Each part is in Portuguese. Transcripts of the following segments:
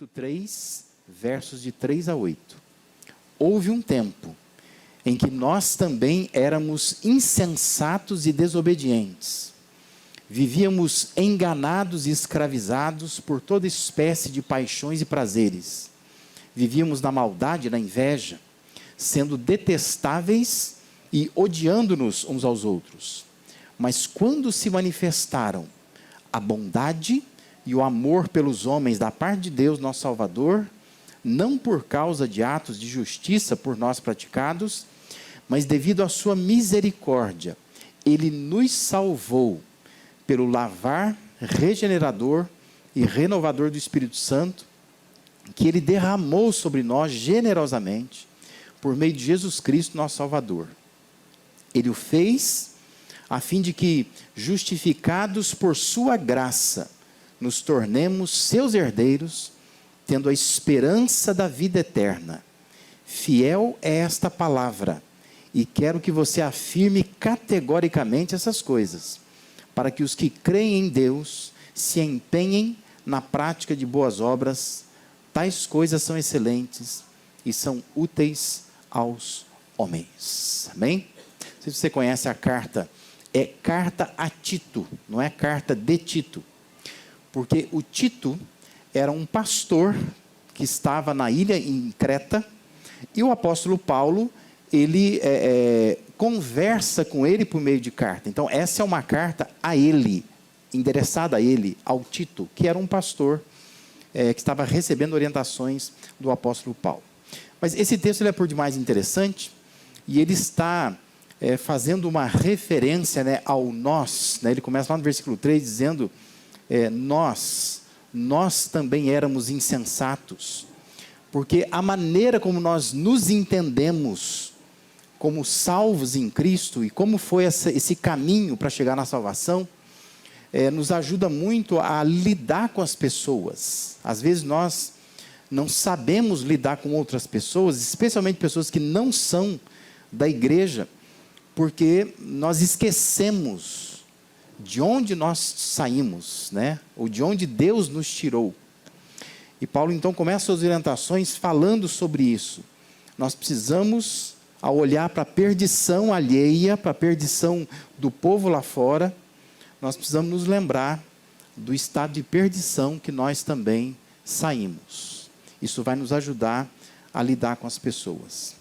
capítulo 3, versos de 3 a 8. Houve um tempo em que nós também éramos insensatos e desobedientes. Vivíamos enganados e escravizados por toda espécie de paixões e prazeres. Vivíamos na maldade e na inveja, sendo detestáveis e odiando-nos uns aos outros. Mas quando se manifestaram a bondade e o amor pelos homens da parte de Deus, nosso Salvador, não por causa de atos de justiça por nós praticados, mas devido à sua misericórdia, Ele nos salvou pelo lavar regenerador e renovador do Espírito Santo, que Ele derramou sobre nós generosamente, por meio de Jesus Cristo, nosso Salvador. Ele o fez a fim de que, justificados por sua graça, nos tornemos seus herdeiros, tendo a esperança da vida eterna. Fiel é esta palavra, e quero que você afirme categoricamente essas coisas, para que os que creem em Deus se empenhem na prática de boas obras. Tais coisas são excelentes e são úteis aos homens. Amém? Não sei se você conhece a carta, é carta a Tito, não é carta de Tito. Porque o Tito era um pastor que estava na ilha em Creta, e o apóstolo Paulo, ele conversa com ele por meio de carta. Então essa é uma carta a ele, endereçada a ele, ao Tito, que era um pastor que estava recebendo orientações do apóstolo Paulo. Mas esse texto ele é por demais interessante, e ele está fazendo uma referência, ao nós, ele começa lá no versículo 3 dizendo, nós também éramos insensatos, porque a maneira como nós nos entendemos como salvos em Cristo, e como foi esse caminho para chegar na salvação, nos ajuda muito a lidar com as pessoas. Às vezes nós não sabemos lidar com outras pessoas, especialmente pessoas que não são da igreja, porque nós esquecemos de onde nós saímos, ou de onde Deus nos tirou. E Paulo então começa suas orientações falando sobre isso. Nós precisamos, ao olhar para a perdição alheia, para a perdição do povo lá fora, nós precisamos nos lembrar do estado de perdição que nós também saímos. Isso vai nos ajudar a lidar com as pessoas.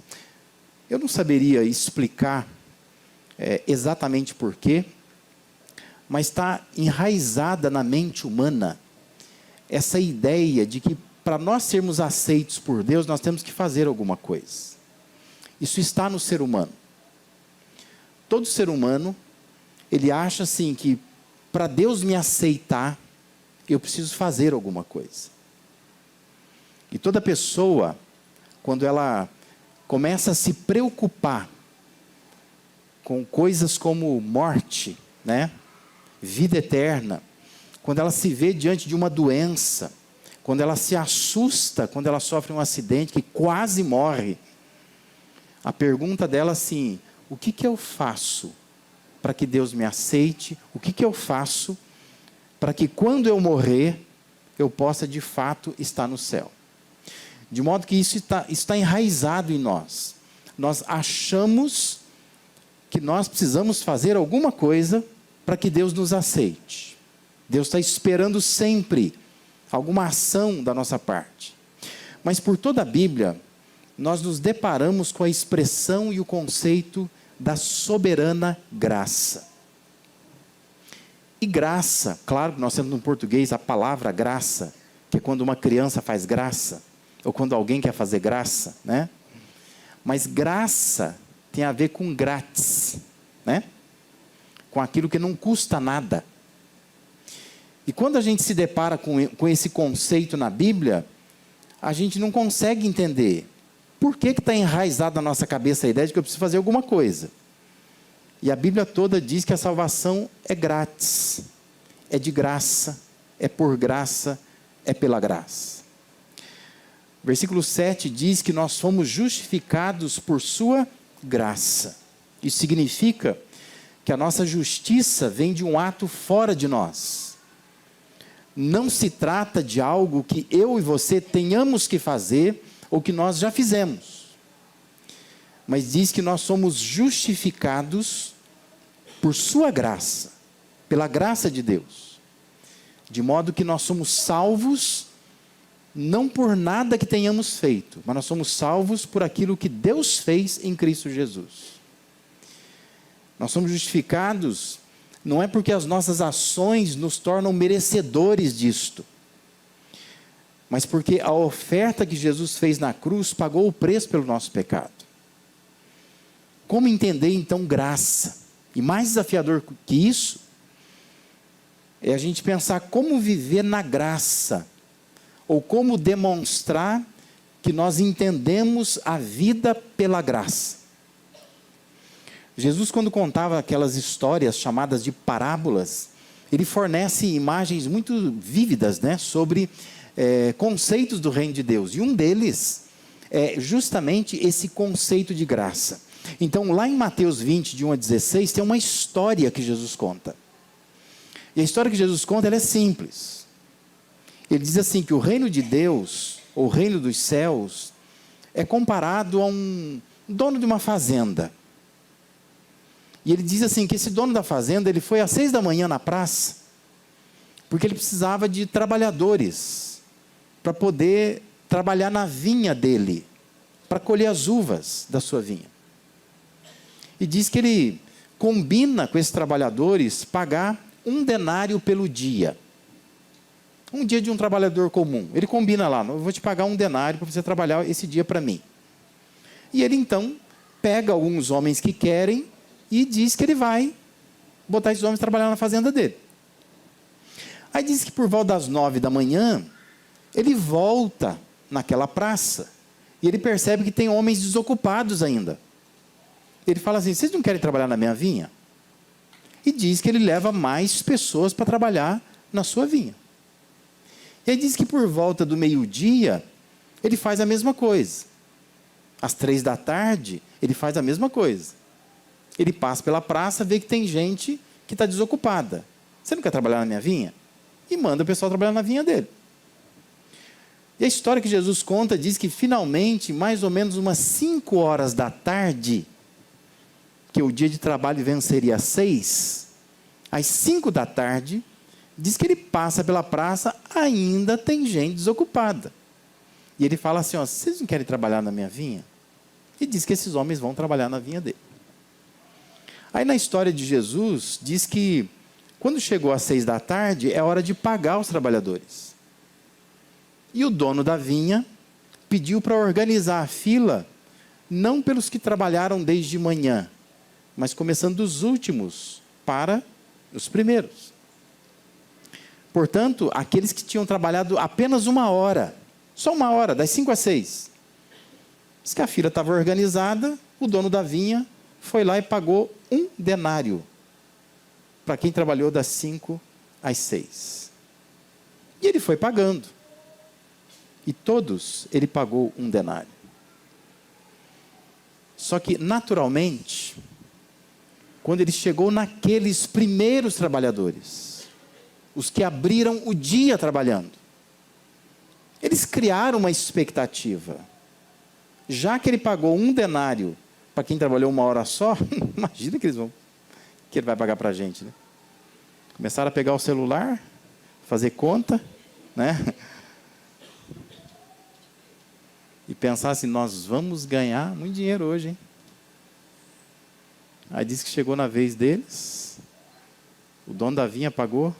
Eu não saberia explicar exatamente porquê, mas está enraizada na mente humana essa ideia de que para nós sermos aceitos por Deus, nós temos que fazer alguma coisa. Isso está no ser humano. Todo ser humano, ele acha assim que para Deus me aceitar, eu preciso fazer alguma coisa. E toda pessoa, quando ela começa a se preocupar com coisas como morte, vida eterna, quando ela se vê diante de uma doença, quando ela se assusta, quando ela sofre um acidente que quase morre, a pergunta dela assim, o que eu faço para que Deus me aceite? O que eu faço para que quando eu morrer, eu possa de fato estar no céu? De modo que isso está enraizado em nós. Nós achamos que nós precisamos fazer alguma coisa para que Deus nos aceite. Deus está esperando sempre alguma ação da nossa parte. Mas por toda a Bíblia, nós nos deparamos com a expressão e o conceito da soberana graça. E graça, claro que nós temos no português a palavra graça, que é quando uma criança faz graça, ou quando alguém quer fazer graça, Mas graça tem a ver com grátis, Com aquilo que não custa nada. E quando a gente se depara com esse conceito na Bíblia, a gente não consegue entender por que está enraizada na nossa cabeça a ideia de que eu preciso fazer alguma coisa. E a Bíblia toda diz que a salvação é grátis, é de graça, é por graça, é pela graça. Versículo 7 diz que nós fomos justificados por sua graça. Isso significa que a nossa justiça vem de um ato fora de nós. não se trata de algo que eu e você tenhamos que fazer ou que nós já fizemos. Mas diz que nós somos justificados por sua graça, pela graça de Deus. De modo que nós somos salvos não por nada que tenhamos feito, mas nós somos salvos por aquilo que Deus fez em Cristo Jesus. Nós somos justificados não é porque as nossas ações nos tornam merecedores disto, mas porque a oferta que Jesus fez na cruz pagou o preço pelo nosso pecado. Como entender então graça? E mais desafiador que isso, é a gente pensar como viver na graça, ou como demonstrar que nós entendemos a vida pela graça. Jesus, quando contava aquelas histórias chamadas de parábolas, ele fornece imagens muito vívidas, né, sobre conceitos do reino de Deus. E um deles é justamente esse conceito de graça. Então, lá em Mateus 20, de 1 a 16, tem uma história que Jesus conta. E a história que Jesus conta, ela é simples. Ele diz assim, que o reino de Deus, ou o reino dos céus, é comparado a um dono de uma fazenda. E ele diz assim, que esse dono da fazenda, ele foi às 6 da manhã na praça, porque ele precisava de trabalhadores, para poder trabalhar na vinha dele, para colher as uvas da sua vinha. E diz que ele combina com esses trabalhadores pagar 1 denário pelo dia. Um dia de um trabalhador comum. Ele combina lá, eu vou te pagar 1 denário para você trabalhar esse dia para mim. E ele então pega alguns homens que querem e diz que ele vai botar esses homens trabalhar na fazenda dele. Aí diz que por volta das 9 da manhã, ele volta naquela praça e ele percebe que tem homens desocupados ainda. Ele fala assim, vocês não querem trabalhar na minha vinha? E diz que ele leva mais pessoas para trabalhar na sua vinha. E aí diz que por volta do meio-dia, ele faz a mesma coisa. Às 3 da tarde, ele faz a mesma coisa. Ele passa pela praça, vê que tem gente que está desocupada. Você não quer trabalhar na minha vinha? E manda o pessoal trabalhar na vinha dele. E a história que Jesus conta diz que finalmente, mais ou menos umas 5 horas da tarde, que o dia de trabalho venceria às 6, às 5 da tarde, diz que ele passa pela praça, ainda tem gente desocupada. E ele fala assim, ó, vocês não querem trabalhar na minha vinha? E diz que esses homens vão trabalhar na vinha dele. Aí na história de Jesus, diz que quando chegou às 6 da tarde, é hora de pagar os trabalhadores. E o dono da vinha pediu para organizar a fila, não pelos que trabalharam desde manhã, mas começando dos últimos para os primeiros. Portanto, aqueles que tinham trabalhado apenas 1 hora, só 1 hora, das 5 às 6. Diz que a fila estava organizada, o dono da vinha foi lá e pagou 1 denário para quem trabalhou das 5 às 6. E ele foi pagando. E todos ele pagou 1 denário. Só que, naturalmente, quando ele chegou naqueles primeiros trabalhadores, os que abriram o dia trabalhando, eles criaram uma expectativa. Já que ele pagou 1 denário para quem trabalhou 1 hora só, imagina que ele vai pagar para a gente, né? Começaram a pegar o celular, fazer conta, né? E pensar assim, nós vamos ganhar muito dinheiro hoje, hein? Aí disse que chegou na vez deles, o dono da vinha pagou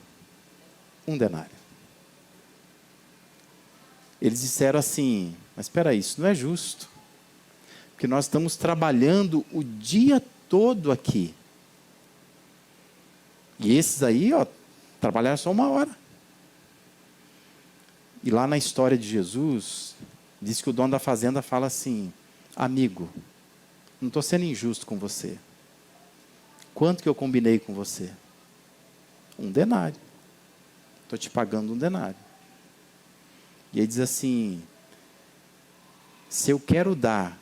1 denário. Eles disseram assim, mas espera aí, isso não é justo. Porque nós estamos trabalhando o dia todo aqui. E esses aí, ó, trabalharam só 1 hora. E lá na história de Jesus, diz que o dono da fazenda fala assim, amigo, não estou sendo injusto com você. Quanto que eu combinei com você? 1 denário. Estou te pagando 1 denário. E ele diz assim, se eu quero dar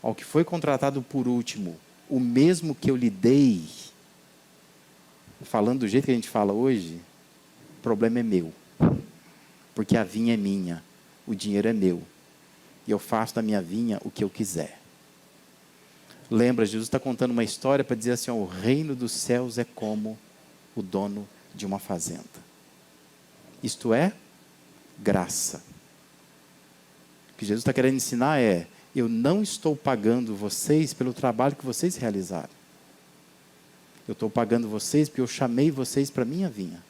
ao que foi contratado por último, o mesmo que eu lhe dei, falando do jeito que a gente fala hoje, o problema é meu. porque a vinha é minha, o dinheiro é meu, e eu faço da minha vinha o que eu quiser. Lembra, Jesus está contando uma história para dizer assim, ó, o reino dos céus é como o dono de uma fazenda. Isto é graça. O que Jesus está querendo ensinar é, eu não estou pagando vocês pelo trabalho que vocês realizaram. Eu estou pagando vocês porque eu chamei vocês para a minha vinha.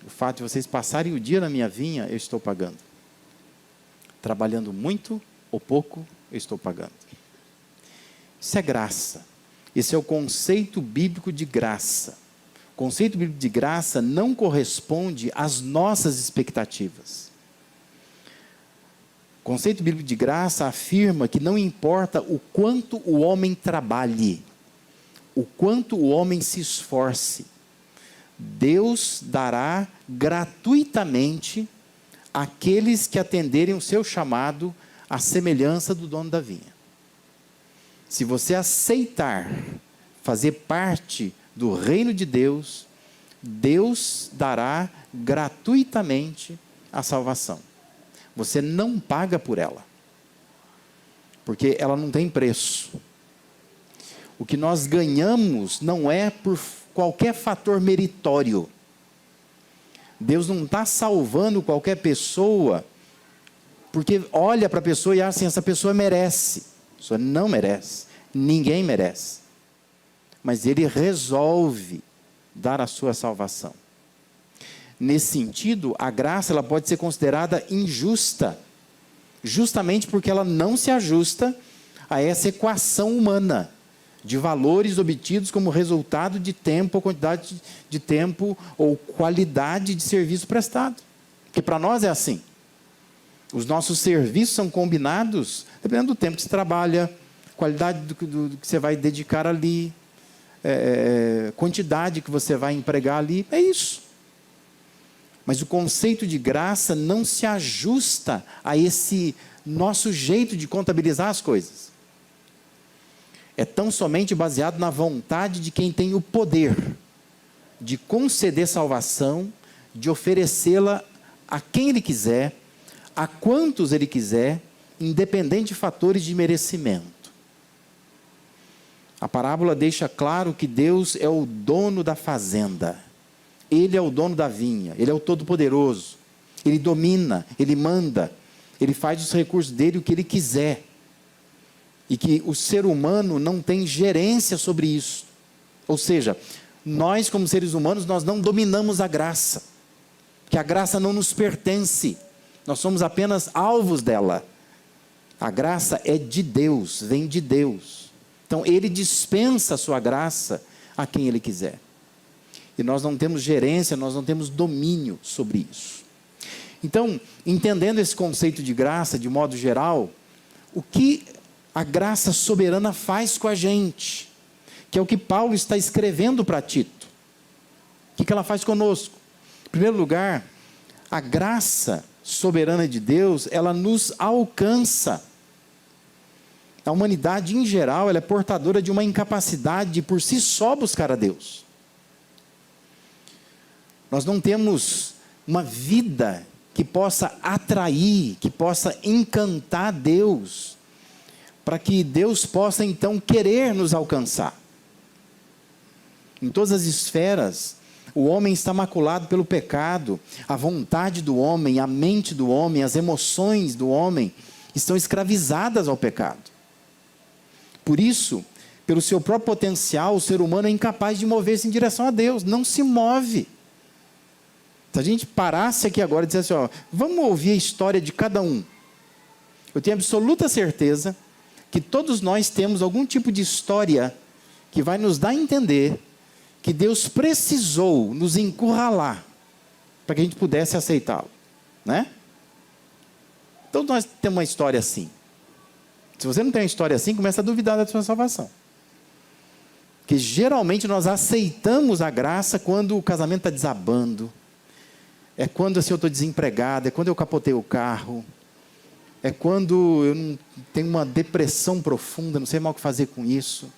O fato de vocês passarem o dia na minha vinha, eu estou pagando. Trabalhando muito ou pouco, eu estou pagando. Isso é graça. Esse é o conceito bíblico de graça. O conceito bíblico de graça não corresponde às nossas expectativas. O conceito bíblico de graça afirma que não importa o quanto o homem trabalhe, o quanto o homem se esforce, Deus dará gratuitamente àqueles que atenderem o seu chamado à semelhança do dono da vinha. Se você aceitar fazer parte do reino de Deus, Deus dará gratuitamente a salvação. Você não paga por ela, porque ela não tem preço. O que nós ganhamos não é por qualquer fator meritório. Deus não está salvando qualquer pessoa, porque olha para a pessoa e acha assim, essa pessoa merece. A pessoa não merece, ninguém merece. Mas Ele resolve dar a sua salvação. Nesse sentido, a graça ela pode ser considerada injusta, justamente porque ela não se ajusta a essa equação humana, de valores obtidos como resultado de tempo, ou quantidade de tempo, ou qualidade de serviço prestado. Porque para nós é assim. Os nossos serviços são combinados, dependendo do tempo que você trabalha, qualidade do que você vai dedicar ali, quantidade que você vai empregar ali, é isso. Mas o conceito de graça não se ajusta a esse nosso jeito de contabilizar as coisas. É tão somente baseado na vontade de quem tem o poder de conceder salvação, de oferecê-la a quem Ele quiser, a quantos Ele quiser, independente de fatores de merecimento. A parábola deixa claro que Deus é o dono da fazenda. Ele é o dono da vinha, Ele é o Todo-Poderoso. Ele domina, Ele manda, Ele faz dos recursos dEle o que Ele quiser. E que o ser humano não tem gerência sobre isso. Ou seja, nós como seres humanos, nós não dominamos a graça. Porque a graça não nos pertence. Nós somos apenas alvos dela. A graça é de Deus, vem de Deus. Então Ele dispensa a sua graça a quem Ele quiser. E nós não temos gerência, nós não temos domínio sobre isso. Então, entendendo esse conceito de graça, de modo geral, o que a graça soberana faz com a gente, que é o que Paulo está escrevendo para Tito. O que ela faz conosco? Em primeiro lugar, a graça soberana de Deus, ela nos alcança. A humanidade, em geral, ela é portadora de uma incapacidade de, por si só, buscar a Deus. Nós não temos uma vida que possa atrair, que possa encantar Deus, para que Deus possa então querer nos alcançar. Em todas as esferas, o homem está maculado pelo pecado, a vontade do homem, a mente do homem, as emoções do homem estão escravizadas ao pecado. Por isso, pelo seu próprio potencial, o ser humano é incapaz de mover-se em direção a Deus, não se move. Se a gente parasse aqui agora e dissesse, ó, vamos ouvir a história de cada um. Eu tenho absoluta certeza que todos nós temos algum tipo de história que vai nos dar a entender que Deus precisou nos encurralar para que a gente pudesse aceitá-lo, né? Todos nós temos uma história assim. Se você não tem uma história assim, começa a duvidar da sua salvação. Porque geralmente nós aceitamos a graça quando o casamento está desabando, é quando assim, eu estou desempregado, é quando eu capotei o carro, é quando eu tenho uma depressão profunda, não sei mais o que fazer com isso,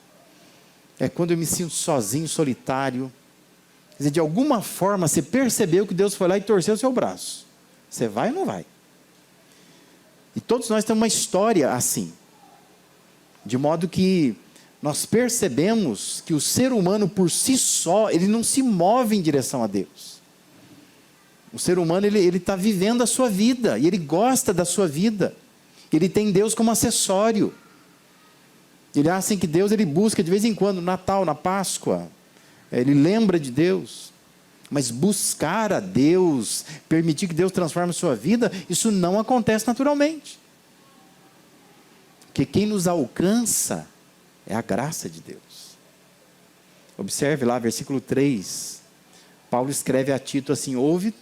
é quando eu me sinto sozinho, solitário, Quer dizer, de alguma forma você percebeu que Deus foi lá e torceu o seu braço. Você vai ou não vai? E todos nós temos uma história assim. De modo que nós percebemos que o ser humano por si só, ele não se move em direção a Deus. O ser humano, ele está vivendo a sua vida, e ele gosta da sua vida. Ele tem Deus como acessório. Ele acha assim que Deus, ele busca de vez em quando, no Natal, na Páscoa, ele lembra de Deus. Mas buscar a Deus, permitir que Deus transforme a sua vida, isso não acontece naturalmente. Porque quem nos alcança é a graça de Deus. Observe lá, versículo 3. Paulo escreve a Tito assim: houve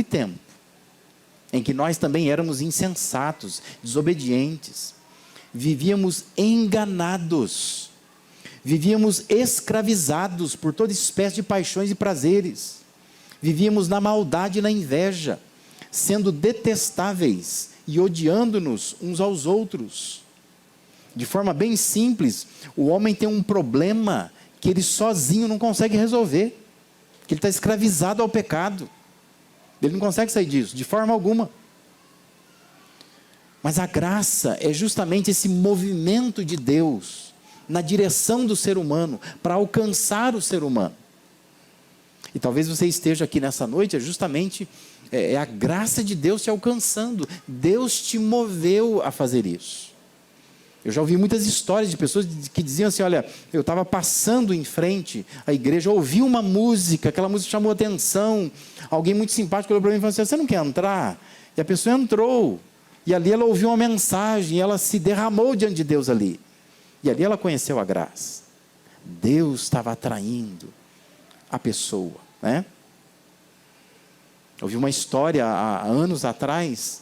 tempo em que nós também éramos insensatos, desobedientes, vivíamos enganados, vivíamos escravizados por toda espécie de paixões e prazeres, vivíamos na maldade e na inveja, sendo detestáveis e odiando-nos uns aos outros. De forma bem simples, o homem tem um problema que ele sozinho não consegue resolver, que ele está escravizado ao pecado. Ele não consegue sair disso, de forma alguma. Mas a graça é justamente esse movimento de Deus na direção do ser humano, para alcançar o ser humano. E talvez você esteja aqui nessa noite, é justamente a graça de Deus te alcançando. Deus te moveu a fazer isso. Eu já ouvi muitas histórias de pessoas que diziam assim: olha, eu estava passando em frente à igreja, ouvi uma música, aquela música chamou atenção, alguém muito simpático olhou para mim e falou assim: você não quer entrar? E a pessoa entrou, e ali ela ouviu uma mensagem, ela se derramou diante de Deus ali, e ali ela conheceu a graça. Deus estava atraindo a pessoa, né? Ouvi uma história há anos atrás,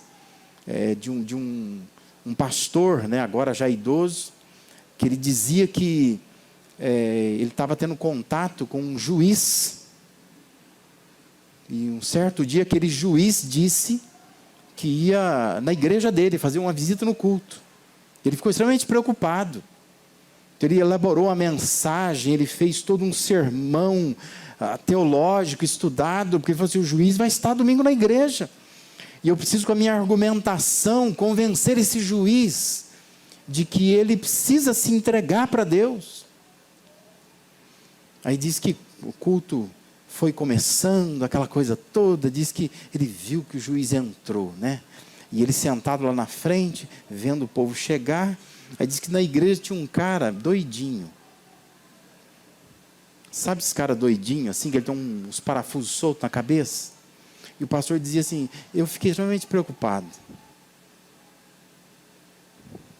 de um pastor, né, agora já idoso, que ele dizia que ele estava tendo contato com um juiz, e um certo dia aquele juiz disse que ia na igreja dele fazer uma visita no culto. Ele ficou extremamente preocupado. Ele elaborou uma mensagem, ele fez todo um sermão teológico, estudado, porque ele falou assim: o juiz vai estar domingo na igreja. E eu preciso, com a minha argumentação, convencer esse juiz de que ele precisa se entregar para Deus. Aí diz que o culto foi começando, aquela coisa toda, diz que ele viu que o juiz entrou, né? E ele sentado lá na frente, vendo o povo chegar, aí diz que na igreja tinha um cara doidinho. Sabe esse cara doidinho, assim, que ele tem uns parafusos soltos na cabeça? E o pastor dizia assim: eu fiquei extremamente preocupado.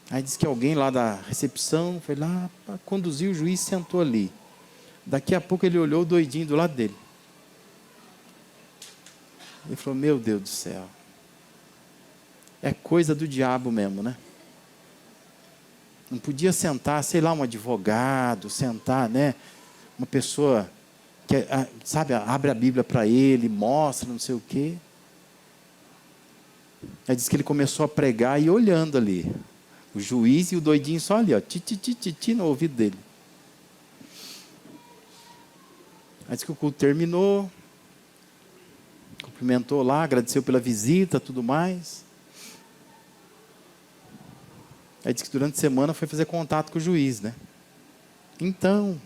Aí disse que alguém lá da recepção foi lá, conduziu o juiz, sentou ali. Daqui a pouco ele olhou o doidinho do lado dele. Ele falou: meu Deus do céu, é coisa do diabo mesmo, né? Não podia sentar, sei lá, um advogado, sentar, né? Uma pessoa que, sabe, abre a Bíblia para ele, mostra, não sei o quê. Aí diz que ele começou a pregar e olhando ali. O juiz e o doidinho só ali, ó, ti no ouvido dele. Aí diz que o culto terminou, cumprimentou lá, agradeceu pela visita, tudo mais. Aí diz que durante a semana foi fazer contato com o juiz, né? Então,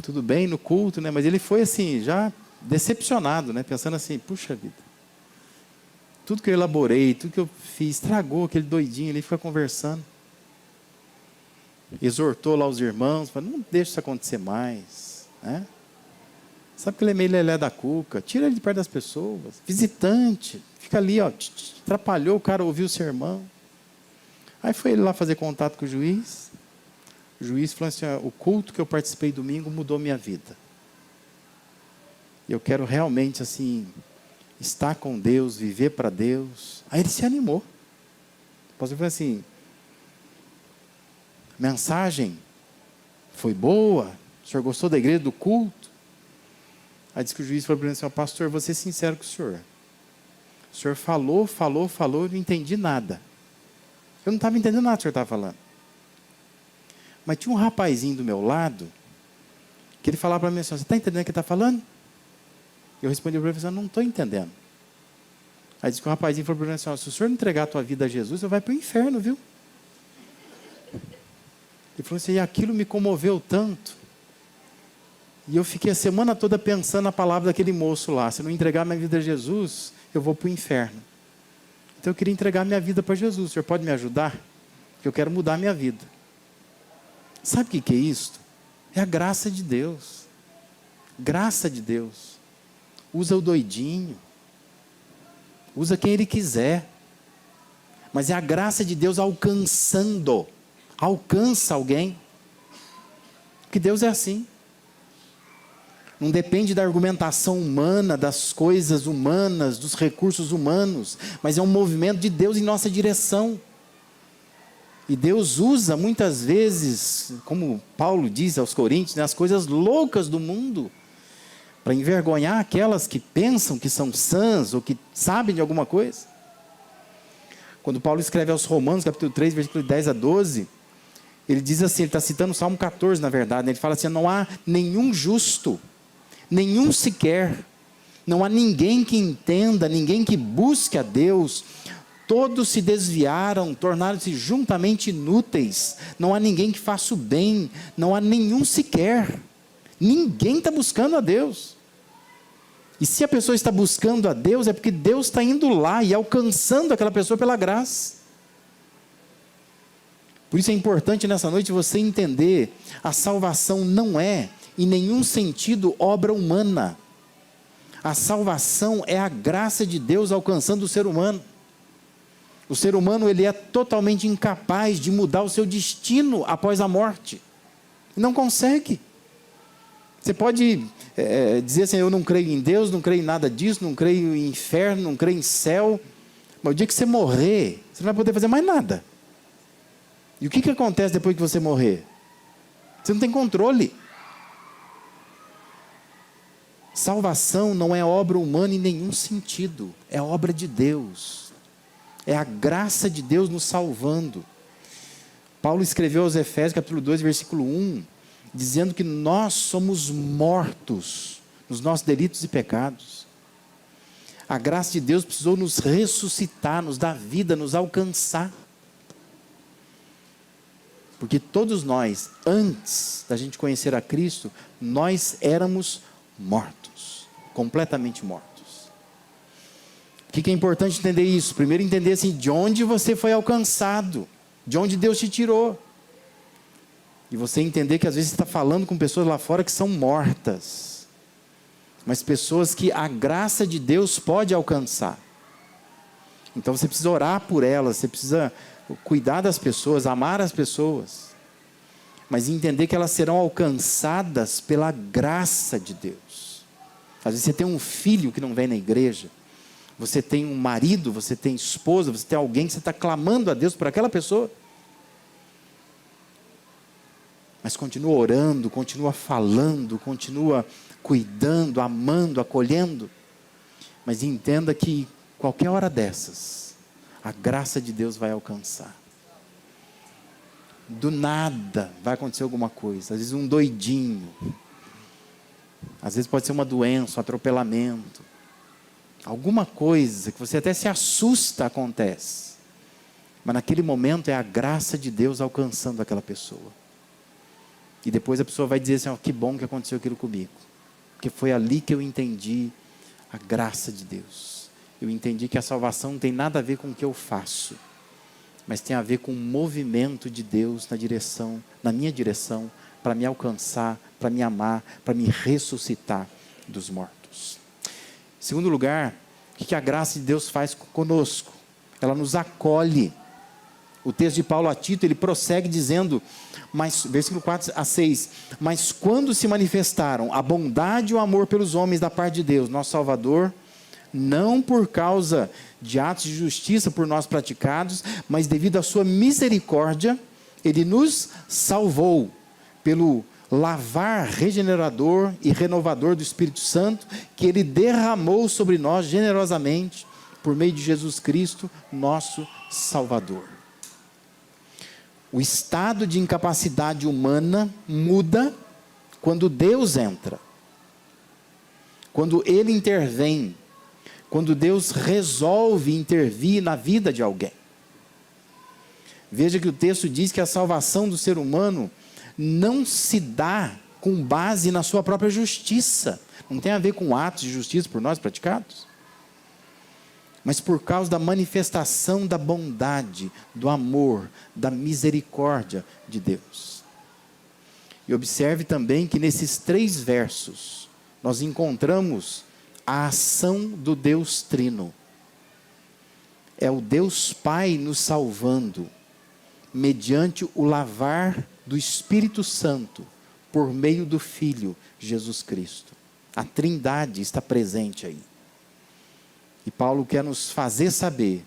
tudo bem no culto, né? Mas ele foi assim, já decepcionado, né? Pensando assim: puxa vida, tudo que eu elaborei, tudo que eu fiz, estragou. Aquele doidinho ali, fica conversando. Exortou lá os irmãos, falou: não deixa isso acontecer mais, né? Sabe que ele é meio lelé da cuca, tira ele de perto das pessoas. Visitante, fica ali, ó, atrapalhou, o cara ouviu o sermão. Aí foi ele lá fazer contato com o juiz. O juiz falou assim: o culto que eu participei domingo mudou minha vida. Eu quero realmente, assim, estar com Deus, viver para Deus. Aí ele se animou. O pastor falou assim: a mensagem foi boa? O senhor gostou da igreja, do culto? Aí disse que o juiz falou para ele assim: pastor, vou ser sincero com o senhor. O senhor falou, eu não entendi nada. Eu não estava entendendo nada do que o senhor estava falando. Mas tinha um rapazinho do meu lado, que ele falava para mim assim: você está entendendo o que ele está falando? Eu respondi para ele assim: não estou entendendo. Aí disse que o rapazinho falou para mim assim: se o senhor não entregar a tua vida a Jesus, você vai para o inferno, viu? Ele falou assim: e aquilo me comoveu tanto. E eu fiquei a semana toda pensando na palavra daquele moço lá: se eu não entregar minha vida a Jesus, eu vou para o inferno. Então eu queria entregar minha vida para Jesus. O senhor pode me ajudar? Porque eu quero mudar a minha vida. Sabe o que é isso? É a graça de Deus. Graça de Deus. Usa o doidinho. Usa quem Ele quiser. Mas é a graça de Deus alcançando. Alcança alguém. Porque Deus é assim. Não depende da argumentação humana, das coisas humanas, dos recursos humanos, mas é um movimento de Deus em nossa direção. E Deus usa muitas vezes, como Paulo diz aos Coríntios, as coisas loucas do mundo, para envergonhar aquelas que pensam que são sãs ou que sabem de alguma coisa. Quando Paulo escreve aos Romanos, capítulo 3, versículo 10 a 12, ele diz assim, ele está citando o Salmo 14, na verdade, ele fala assim: não há nenhum justo, nenhum sequer, não há ninguém que entenda, ninguém que busque a Deus. Todos se desviaram, tornaram-se juntamente inúteis. Não há ninguém que faça o bem, não há nenhum sequer. Ninguém está buscando a Deus. E se a pessoa está buscando a Deus, é porque Deus está indo lá e alcançando aquela pessoa pela graça. Por isso é importante nessa noite você entender: a salvação não é, em nenhum sentido, obra humana. A salvação é a graça de Deus alcançando o ser humano. O ser humano, ele é totalmente incapaz de mudar o seu destino após a morte. Não consegue. Você pode dizer assim: eu não creio em Deus, não creio em nada disso, não creio em inferno, não creio em céu. Mas o dia que você morrer, você não vai poder fazer mais nada. E o que acontece depois que você morrer? Você não tem controle. Salvação não é obra humana em nenhum sentido. É obra de Deus. É a graça de Deus nos salvando. Paulo escreveu aos Efésios, capítulo 2, versículo 1, dizendo que nós somos mortos nos nossos delitos e pecados. A graça de Deus precisou nos ressuscitar, nos dar vida, nos alcançar. Porque todos nós, antes da gente conhecer a Cristo, nós éramos mortos, completamente mortos. O que é importante entender isso? Primeiro entender assim, de onde você foi alcançado, de onde Deus te tirou. E você entender que às vezes você está falando com pessoas lá fora que são mortas, mas pessoas que a graça de Deus pode alcançar. Então você precisa orar por elas, você precisa cuidar das pessoas, amar as pessoas, mas entender que elas serão alcançadas pela graça de Deus. Às vezes você tem um filho que não vem na igreja, você tem um marido, você tem esposa, você tem alguém que você está clamando a Deus por aquela pessoa, mas continua orando, continua falando, continua cuidando, amando, acolhendo, mas entenda que qualquer hora dessas, a graça de Deus vai alcançar. Do nada vai acontecer alguma coisa, às vezes um doidinho, às vezes pode ser uma doença, um atropelamento, alguma coisa que você até se assusta acontece, mas naquele momento é a graça de Deus alcançando aquela pessoa. E depois a pessoa vai dizer assim: que bom que aconteceu aquilo comigo, porque foi ali que eu entendi a graça de Deus. Eu entendi que a salvação não tem nada a ver com o que eu faço, mas tem a ver com o movimento de Deus na minha direção, para me alcançar, para me amar, para me ressuscitar dos mortos. Em segundo lugar, o que a graça de Deus faz conosco? Ela nos acolhe. O texto de Paulo a Tito, ele prossegue dizendo, versículo 4 a 6, mas quando se manifestaram a bondade e o amor pelos homens da parte de Deus, nosso Salvador, não por causa de atos de justiça por nós praticados, mas devido à sua misericórdia, Ele nos salvou pelo lavar regenerador e renovador do Espírito Santo, que Ele derramou sobre nós generosamente, por meio de Jesus Cristo, nosso Salvador. O estado de incapacidade humana muda quando Deus entra, quando Ele intervém, quando Deus resolve intervir na vida de alguém. Veja que o texto diz que a salvação do ser humano não se dá com base na sua própria justiça. Não tem a ver com atos de justiça por nós praticados, mas por causa da manifestação da bondade, do amor, da misericórdia de Deus. E observe também que nesses 3 versos, nós encontramos a ação do Deus Trino. É o Deus Pai nos salvando, mediante o lavar do Espírito Santo, por meio do Filho, Jesus Cristo. A Trindade está presente aí. E Paulo quer nos fazer saber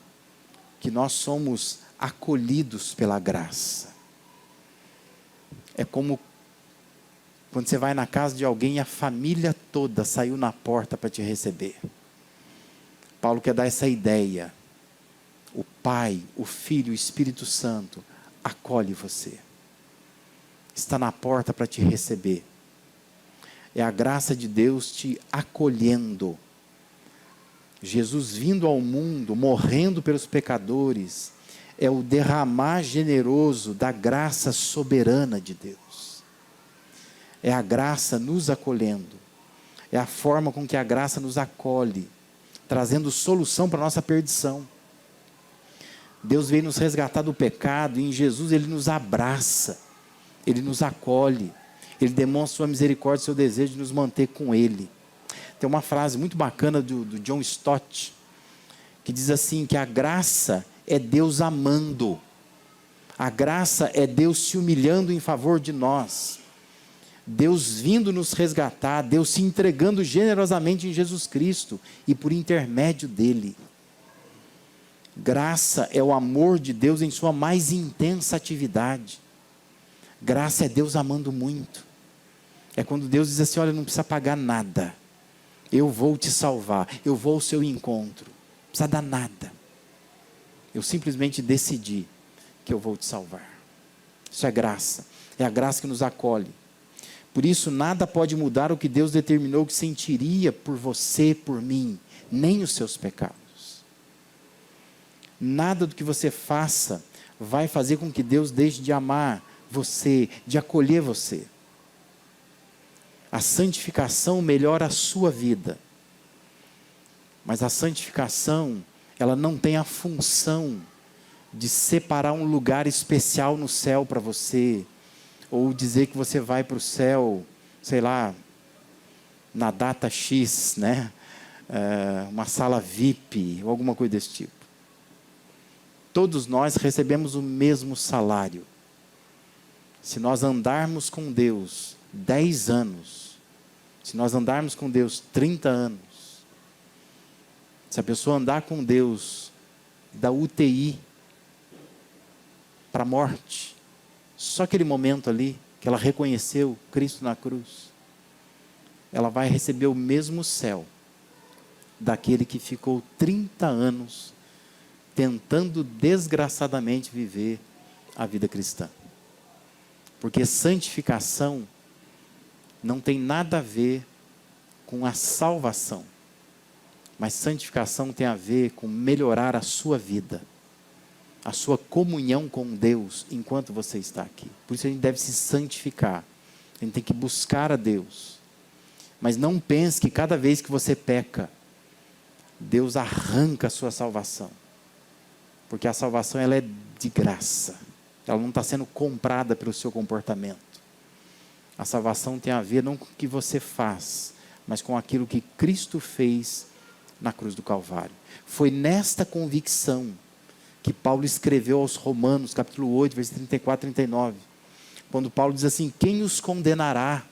que nós somos acolhidos pela graça. É como quando você vai na casa de alguém e a família toda saiu na porta para te receber. Paulo quer dar essa ideia. O Pai, o Filho, o Espírito Santo acolhe você. Está na porta para te receber. É a graça de Deus te acolhendo. Jesus vindo ao mundo, morrendo pelos pecadores, é o derramar generoso da graça soberana de Deus. É a graça nos acolhendo. É a forma com que a graça nos acolhe, trazendo solução para a nossa perdição. Deus veio nos resgatar do pecado, e em Jesus Ele nos abraça, Ele nos acolhe, Ele demonstra sua misericórdia, seu desejo de nos manter com Ele. Tem uma frase muito bacana do John Stott, que diz assim, que a graça é Deus amando, a graça é Deus se humilhando em favor de nós, Deus vindo nos resgatar, Deus se entregando generosamente em Jesus Cristo, e por intermédio dEle. Graça é o amor de Deus em sua mais intensa atividade. Graça é Deus amando muito. É quando Deus diz assim, olha, não precisa pagar nada. Eu vou te salvar, eu vou ao seu encontro. Não precisa dar nada. Eu simplesmente decidi que eu vou te salvar. Isso é graça. É a graça que nos acolhe. Por isso, nada pode mudar o que Deus determinou que sentiria por você, por mim, nem os seus pecados. Nada do que você faça vai fazer com que Deus deixe de amar você, de acolher você. A santificação melhora a sua vida. Mas a santificação, ela não tem a função de separar um lugar especial no céu para você, ou dizer que você vai para o céu, sei lá, na data X, né? Uma sala VIP, ou alguma coisa desse tipo. Todos nós recebemos o mesmo salário. Se nós andarmos com Deus 10 anos, se nós andarmos com Deus 30 anos, se a pessoa andar com Deus da UTI para a morte, só aquele momento ali que ela reconheceu Cristo na cruz, ela vai receber o mesmo céu daquele que ficou 30 anos tentando desgraçadamente viver a vida cristã. Porque santificação não tem nada a ver com a salvação, mas santificação tem a ver com melhorar a sua vida, a sua comunhão com Deus enquanto você está aqui. Por isso a gente deve se santificar, a gente tem que buscar a Deus. Mas não pense que cada vez que você peca, Deus arranca a sua salvação. Porque a salvação ela é de graça. Ela não está sendo comprada pelo seu comportamento. A salvação tem a ver não com o que você faz, mas com aquilo que Cristo fez na cruz do Calvário. Foi nesta convicção que Paulo escreveu aos Romanos, capítulo 8, versículos 34 e 39. Quando Paulo diz assim, quem os condenará?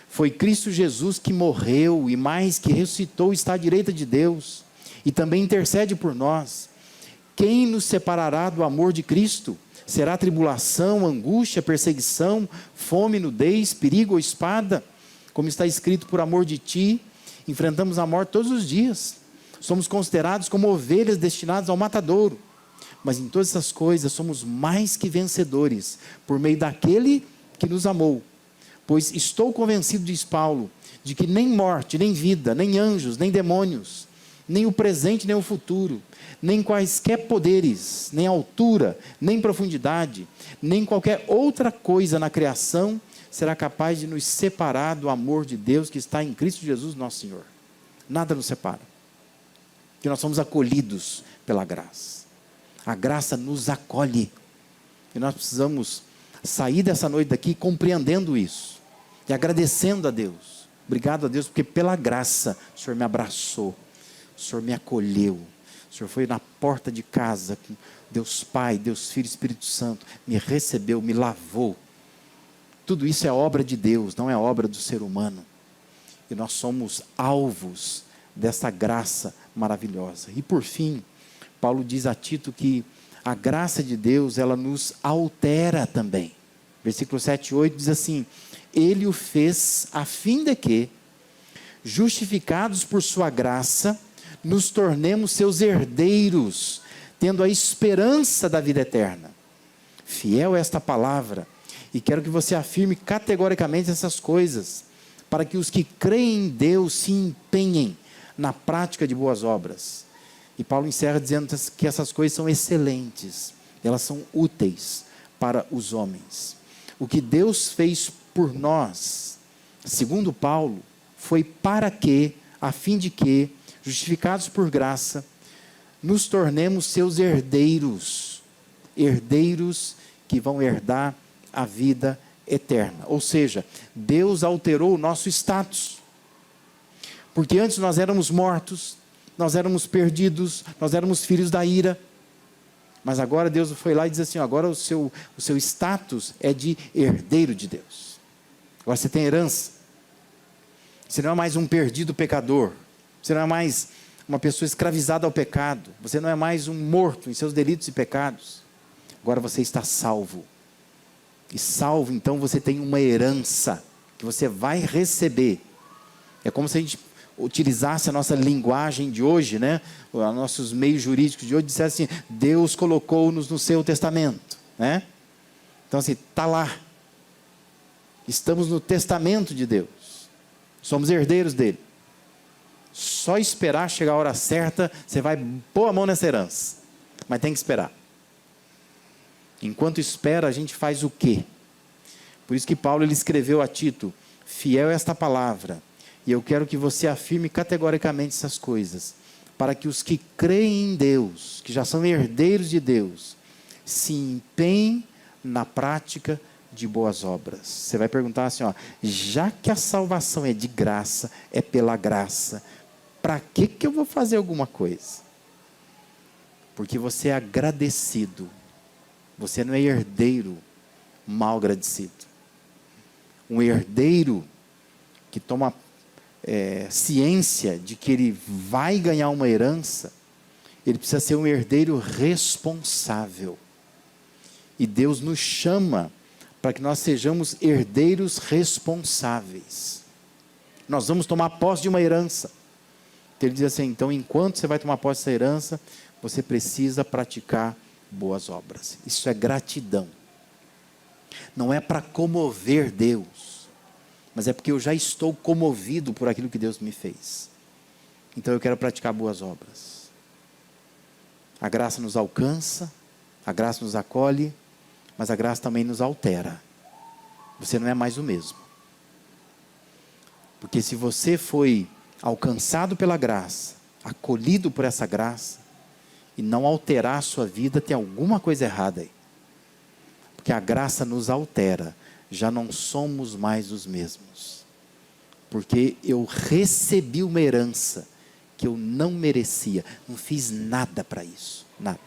Foi Cristo Jesus que morreu e mais que ressuscitou, está à direita de Deus e também intercede por nós. Quem nos separará do amor de Cristo? Será tribulação, angústia, perseguição, fome, nudez, perigo ou espada? Como está escrito, por amor de ti, enfrentamos a morte todos os dias. Somos considerados como ovelhas destinadas ao matadouro. Mas em todas essas coisas somos mais que vencedores, por meio daquele que nos amou. Pois estou convencido, diz Paulo, de que nem morte, nem vida, nem anjos, nem demônios, nem o presente, nem o futuro, nem quaisquer poderes, nem altura, nem profundidade, nem qualquer outra coisa na criação será capaz de nos separar do amor de Deus que está em Cristo Jesus, nosso Senhor. Nada nos separa. Porque nós somos acolhidos pela graça. A graça nos acolhe. E nós precisamos sair dessa noite daqui compreendendo isso. E agradecendo a Deus. Obrigado a Deus, porque pela graça o Senhor me abraçou. O Senhor me acolheu. O Senhor foi na porta de casa com Deus Pai, Deus Filho, Espírito Santo. Me recebeu, me lavou. Tudo isso é obra de Deus, não é obra do ser humano. E nós somos alvos dessa graça maravilhosa. E por fim, Paulo diz a Tito que a graça de Deus, ela nos altera também. Versículo 7 e 8 diz assim: Ele o fez a fim de que, justificados por sua graça, nos tornemos seus herdeiros, tendo a esperança da vida eterna. Fiel é esta palavra, e quero que você afirme categoricamente essas coisas, para que os que creem em Deus se empenhem na prática de boas obras. E Paulo encerra dizendo que essas coisas são excelentes, elas são úteis para os homens. O que Deus fez por nós, segundo Paulo, foi para que, a fim de que, justificados por graça, nos tornemos seus herdeiros, herdeiros que vão herdar a vida eterna. Ou seja, Deus alterou o nosso status. Porque antes nós éramos mortos, nós éramos perdidos, nós éramos filhos da ira. Mas agora Deus foi lá e diz assim: agora o seu status é de herdeiro de Deus. Agora você tem herança. Você não é mais um perdido pecador. Você não é mais uma pessoa escravizada ao pecado. Você não é mais um morto em seus delitos e pecados. Agora você está salvo. E salvo, então, você tem uma herança que você vai receber. É como se a gente utilizasse a nossa linguagem de hoje, né? Os nossos meios jurídicos de hoje, dissesse assim: Deus colocou-nos no seu testamento, né? Então assim, está lá. Estamos no testamento de Deus. Somos herdeiros dele. Só esperar chegar a hora certa, você vai pôr a mão nessa herança. Mas tem que esperar. Enquanto espera, a gente faz o quê? Por isso que Paulo ele escreveu a Tito: fiel é esta palavra. E eu quero que você afirme categoricamente essas coisas, para que os que creem em Deus, que já são herdeiros de Deus, se empenhem na prática de boas obras. Você vai perguntar assim, ó: já que a salvação é de graça, é pela graça, para que eu vou fazer alguma coisa? Porque você é agradecido. Você não é herdeiro mal agradecido. Um herdeiro que toma ciência de que ele vai ganhar uma herança, ele precisa ser um herdeiro responsável. E Deus nos chama para que nós sejamos herdeiros responsáveis. Nós vamos tomar posse de uma herança. Ele diz assim: então, enquanto você vai tomar posse dessa herança, você precisa praticar boas obras. Isso é gratidão. Não é para comover Deus, mas é porque eu já estou comovido por aquilo que Deus me fez. Então eu quero praticar boas obras. A graça nos alcança, a graça nos acolhe, mas a graça também nos altera. Você não é mais o mesmo. Porque se você foi alcançado pela graça, acolhido por essa graça, e não alterar a sua vida, tem alguma coisa errada aí. Porque a graça nos altera. Já não somos mais os mesmos. Porque eu recebi uma herança que eu não merecia. Não fiz nada para isso. Nada.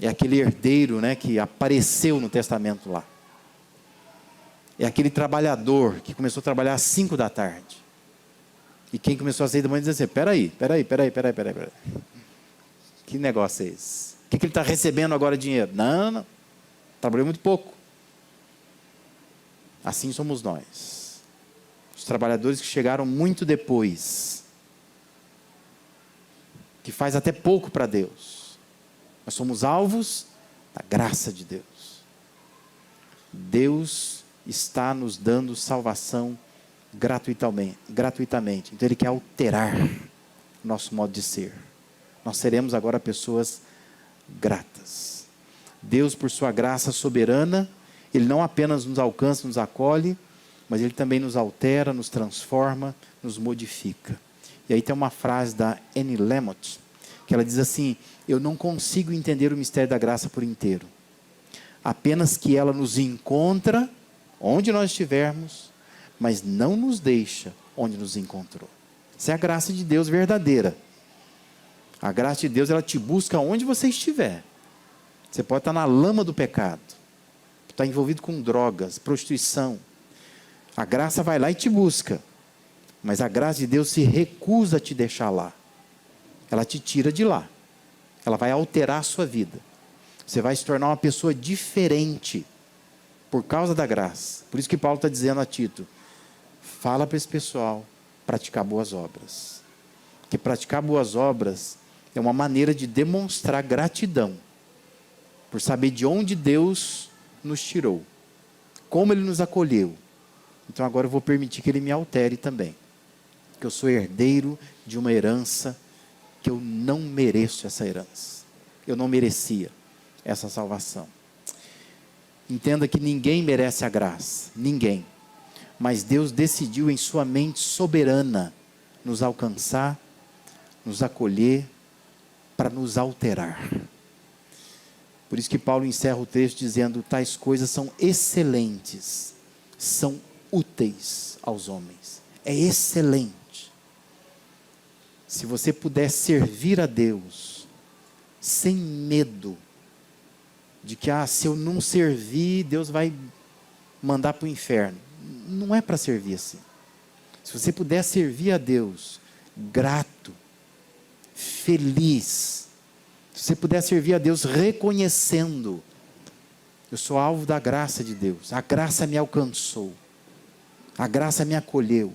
É aquele herdeiro, né, que apareceu no testamento lá. É aquele trabalhador que começou a trabalhar às 5 da tarde. E quem começou às 6 da manhã diz assim: peraí. Que negócio é esse? O que ele está recebendo agora dinheiro? Não. Trabalhou muito pouco. Assim somos nós. Os trabalhadores que chegaram muito depois. Que faz até pouco para Deus. Nós somos alvos da graça de Deus. Deus está nos dando salvação gratuitamente. Então Ele quer alterar o nosso modo de ser. Nós seremos agora pessoas gratas. Deus, por sua graça soberana, Ele não apenas nos alcança, nos acolhe, mas Ele também nos altera, nos transforma, nos modifica. E aí tem uma frase da Annie Lamott, que ela diz assim: eu não consigo entender o mistério da graça por inteiro. Apenas que ela nos encontra onde nós estivermos, mas não nos deixa onde nos encontrou. Essa é a graça de Deus verdadeira. A graça de Deus, ela te busca onde você estiver. Você pode estar na lama do pecado, estar envolvido com drogas, prostituição. A graça vai lá e te busca. Mas a graça de Deus se recusa a te deixar lá. Ela te tira de lá. Ela vai alterar a sua vida. Você vai se tornar uma pessoa diferente por causa da graça. Por isso que Paulo está dizendo a Tito: fala para esse pessoal praticar boas obras. Porque praticar boas obras é uma maneira de demonstrar gratidão por saber de onde Deus nos tirou, como Ele nos acolheu. Então agora eu vou permitir que Ele me altere também, porque eu sou herdeiro de uma herança que eu não mereço. Essa herança, eu não merecia essa salvação. Entenda que ninguém merece a graça, ninguém, mas Deus decidiu em sua mente soberana nos alcançar, nos acolher, para nos alterar. Por isso que Paulo encerra o texto dizendo: tais coisas são excelentes, são úteis aos homens. É excelente. Se você puder servir a Deus sem medo de que, se eu não servir, Deus vai mandar para o inferno. Não é para servir assim. Se você puder servir a Deus grato, feliz, se você puder servir a Deus reconhecendo: eu sou alvo da graça de Deus, a graça me alcançou, a graça me acolheu,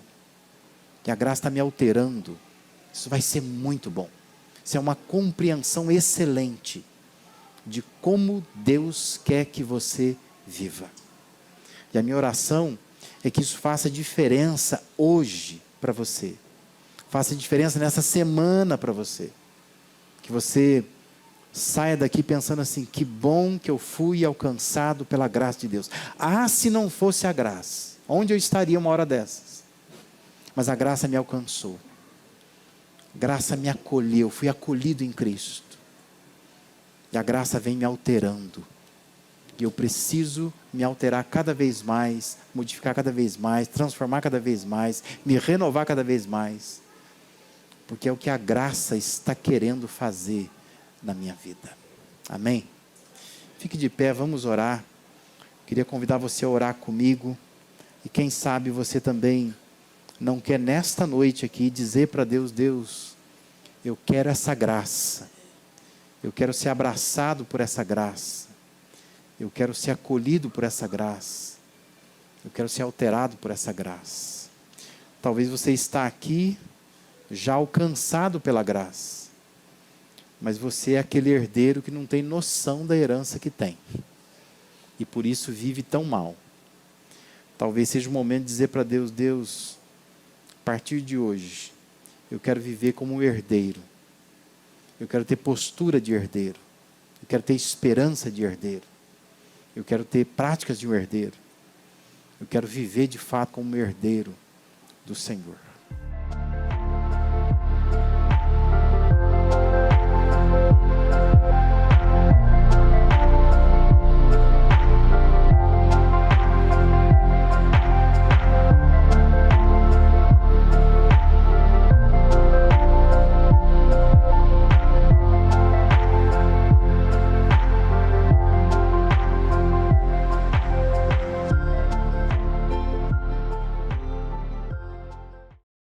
e a graça está me alterando, isso vai ser muito bom. Isso é uma compreensão excelente de como Deus quer que você viva. E a minha oração é que isso faça diferença hoje para você. Faça diferença nessa semana para você. Que você saia daqui pensando assim: que bom que eu fui alcançado pela graça de Deus. Se não fosse a graça, onde eu estaria uma hora dessas? Mas a graça me alcançou. A graça me acolheu, fui acolhido em Cristo. E a graça vem me alterando. E eu preciso me alterar cada vez mais, modificar cada vez mais, transformar cada vez mais, me renovar cada vez mais. Porque é o que a graça está querendo fazer na minha vida. Amém? Fique de pé, vamos orar. Queria convidar você a orar comigo. E quem sabe você também não quer nesta noite aqui dizer para Deus: Deus, eu quero essa graça. Eu quero ser abraçado por essa graça. Eu quero ser acolhido por essa graça. Eu quero ser alterado por essa graça. Talvez você está aqui já alcançado pela graça, mas você é aquele herdeiro que não tem noção da herança que tem, e por isso vive tão mal. Talvez seja o momento de dizer para Deus: Deus, a partir de hoje, eu quero viver como um herdeiro. Eu quero ter postura de herdeiro. Eu quero ter esperança de herdeiro. Eu quero ter práticas de um herdeiro. Eu quero viver de fato como um herdeiro do Senhor.